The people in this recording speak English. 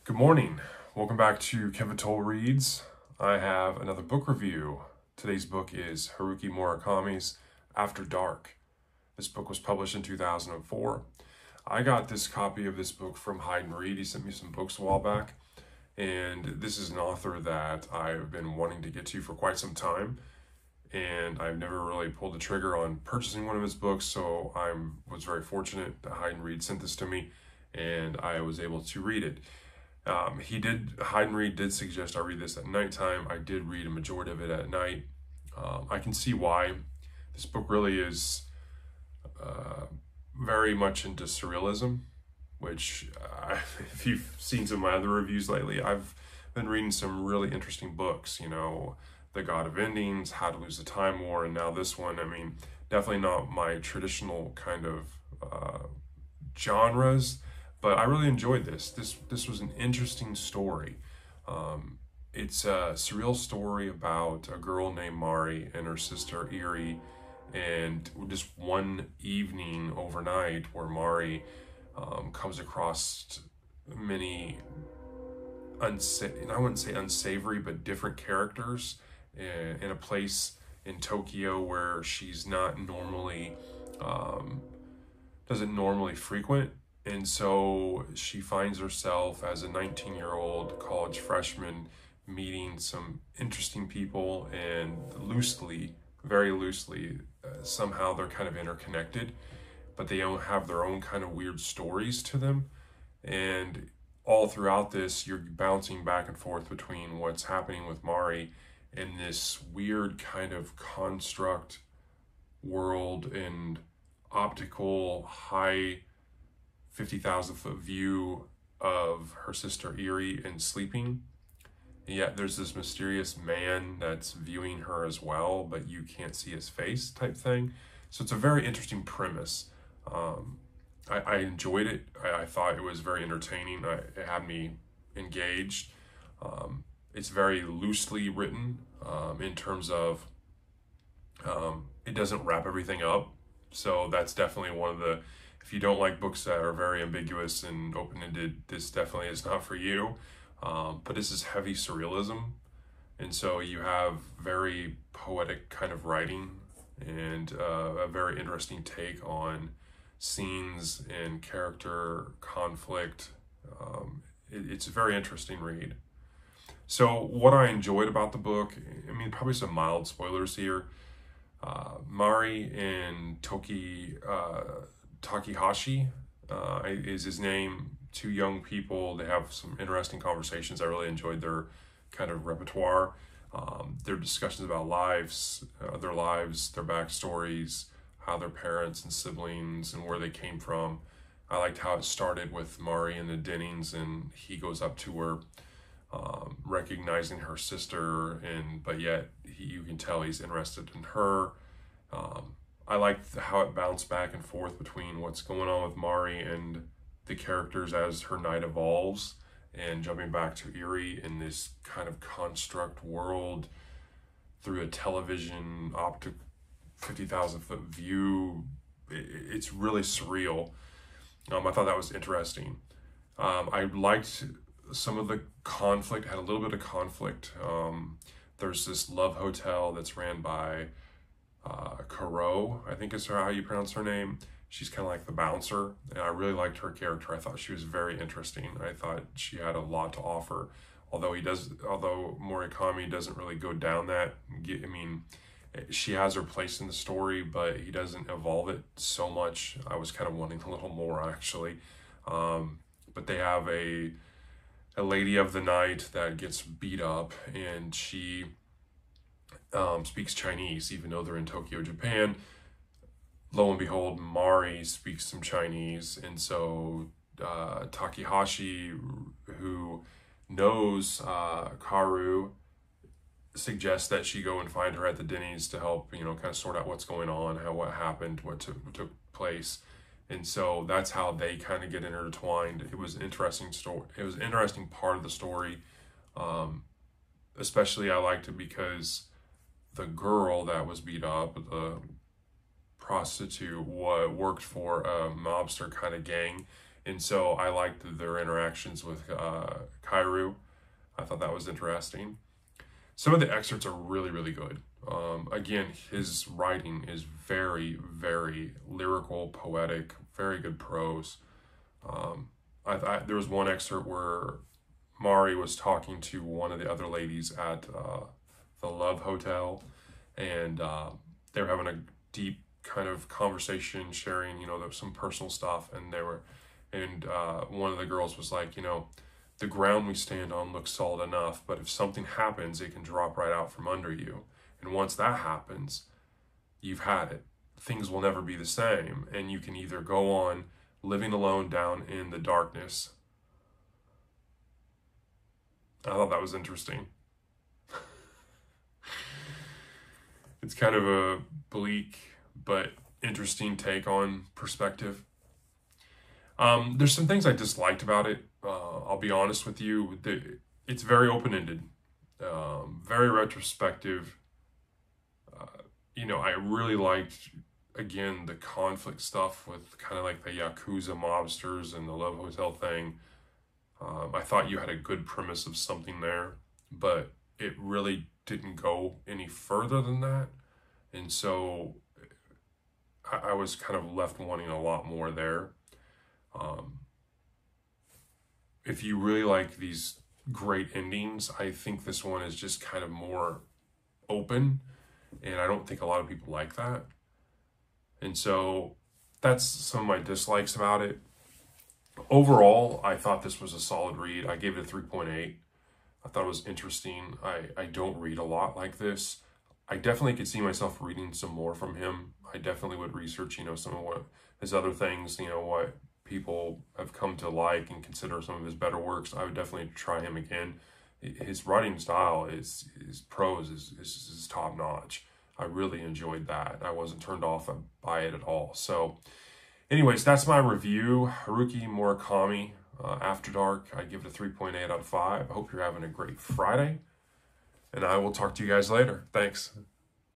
Good morning. Welcome back to Kevin Toll Reads. I have another book review. Today's book is Haruki Murakami's After Dark. This book was published in 2004. I got this copy of this book from Hyde and Reed. He sent me some books a while back. And this is an author that I've been wanting to get to for quite some time. And I've never really pulled the trigger on purchasing one of his books, so I was very fortunate that Hyde and Reed sent this to me, and I was able to read it. Hyde and Reed did suggest I read this at nighttime. I did read a majority of it at night. I can see why. This book really is very much into surrealism, which if you've seen some of my other reviews lately, I've been reading some really interesting books, The God of Endings, How to Lose the Time War, and now this one. Definitely not my traditional kind of genres, but I really enjoyed this. This was an interesting story. It's a surreal story about a girl named Mari and her sister Eri, and just one evening overnight where Mari comes across many I wouldn't say unsavory, but different characters in a place in Tokyo where she's not normally, doesn't normally frequent. And so she finds herself as a 19-year-old college freshman meeting some interesting people, and very loosely, somehow they're kind of interconnected, but they don't have their own kind of weird stories to them. And all throughout this, you're bouncing back and forth between what's happening with Mari and this weird kind of construct world and optical high 50,000 foot view of her sister Eri and sleeping. And yet there's this mysterious man that's viewing her as well, but you can't see his face type thing. So it's a very interesting premise. I enjoyed it. I thought it was very entertaining. It had me engaged. It's very loosely written in terms of it doesn't wrap everything up. So that's definitely one of the, if you don't like books that are very ambiguous and open-ended, this definitely is not for you. But this is heavy surrealism. And so you have very poetic kind of writing and a very interesting take on scenes and character conflict. It's a very interesting read. So what I enjoyed about the book, probably some mild spoilers here. Mari and Takehashi is his name. Two young people. They have some interesting conversations. I really enjoyed their kind of repertoire. Their discussions about their lives, their backstories, how their parents and siblings and where they came from. I liked how it started with Mari and the Dennings, and he goes up to her, recognizing her sister, but yet you can tell he's interested in her. I liked how it bounced back and forth between what's going on with Mari and the characters as her night evolves, and jumping back to Eri in this kind of construct world through a television optic 50,000 foot view. It's really surreal. I thought that was interesting. I liked some of the conflict, had a little bit of conflict. There's this love hotel that's ran by Karo, I think is how you pronounce her name. She's kind of like the bouncer, and I really liked her character. I thought she was very interesting. I thought she had a lot to offer. Although Murakami doesn't really go down that. She has her place in the story, but he doesn't evolve it so much. I was kind of wanting a little more, actually. But they have a lady of the night that gets beat up, and she speaks Chinese, even though they're in Tokyo, Japan. Lo and behold, Mari speaks some Chinese, and so Takehashi, who knows Karu, suggests that she go and find her at the Denny's to help, kind of sort out what's going on, what happened, what took place. And so that's how they kind of get intertwined. It was an interesting story. It was an interesting part of the story. Especially I liked it because the girl that was beat up, the prostitute, worked for a mobster kind of gang, And so I liked their interactions with Kairu. I thought that was interesting. Some of the excerpts are really, really good. Again, his writing is very, very lyrical, poetic, very good prose. There was one excerpt where Mari was talking to one of the other ladies at the Love Hotel, and they were having a deep kind of conversation, sharing, there was some personal stuff, and one of the girls was like, the ground we stand on looks solid enough, but if something happens, it can drop right out from under you. And once that happens, you've had it. Things will never be the same, and you can either go on living alone down in the darkness. I thought that was interesting. It's kind of a bleak but interesting take on perspective. There's some things I disliked about it. I'll be honest with you. It's very open-ended, very retrospective. I really liked, again, the conflict stuff with kind of like the Yakuza mobsters and the Love Hotel thing. I thought you had a good premise of something there, but it really didn't go any further than that. And so I was kind of left wanting a lot more there. If you really like these great endings, I think this one is just kind of more open, and I don't think a lot of people like that. And so that's some of my dislikes about it. Overall, I thought this was a solid read. I gave it a 3.8. I thought it was interesting. I don't read a lot like this. I definitely could see myself reading some more from him. I definitely would research, some of what his other things, what people have come to like and consider some of his better works. I would definitely try him again. His writing style, his prose is top notch. I really enjoyed that. I wasn't turned off by it at all. So anyways, that's my review. Haruki Murakami, After Dark. I give it a 3.8 out of 5. I hope you're having a great Friday, and I will talk to you guys later. Thanks.